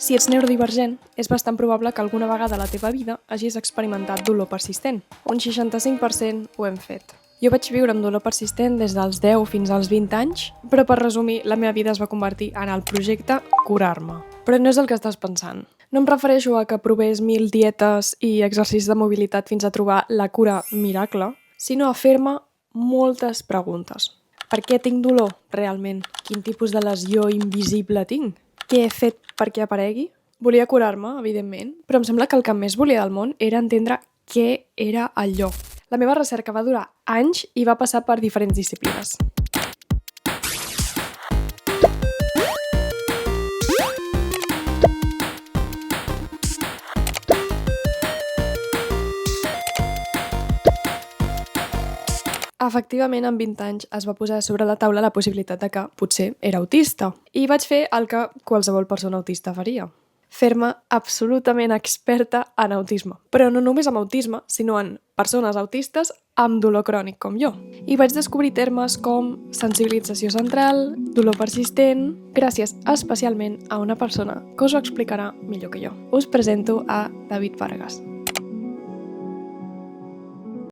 Si ets neurodivergent, és bastant probable que alguna vegada a la teva vida hagis experimentat dolor persistent. Un 65% ho hem fet. Jo vaig viure amb dolor persistent des dels 10 fins als 20 anys, però per resumir, la meva vida es va convertir en el projecte curar-me. Però no és el que estàs pensant. No em refereixo a que provés 1000 dietes i exercicis de mobilitat fins a trobar la cura miracle, sinó a fer-me moltes preguntes. Per què tinc dolor, realment? Quin tipus de lesió invisible tinc? Què he fet perquè aparegui? Volia curar-me, evidentment, però em sembla que el que més volia del món era entendre què era allò. La meva recerca va durar anys i va passar per diferents disciplines. Efectivament, amb 20 anys es va posar sobre la taula la possibilitat de que potser era autista. I vaig fer el que qualsevol persona autista faria. Fer-me absolutament experta en autisme. Però no només en autisme, sinó en persones autistes amb dolor crònic com jo. I vaig descobrir termes com sensibilització central, dolor persistent, gràcies especialment a una persona que us ho explicarà millor que jo. Us presento a David Vargas.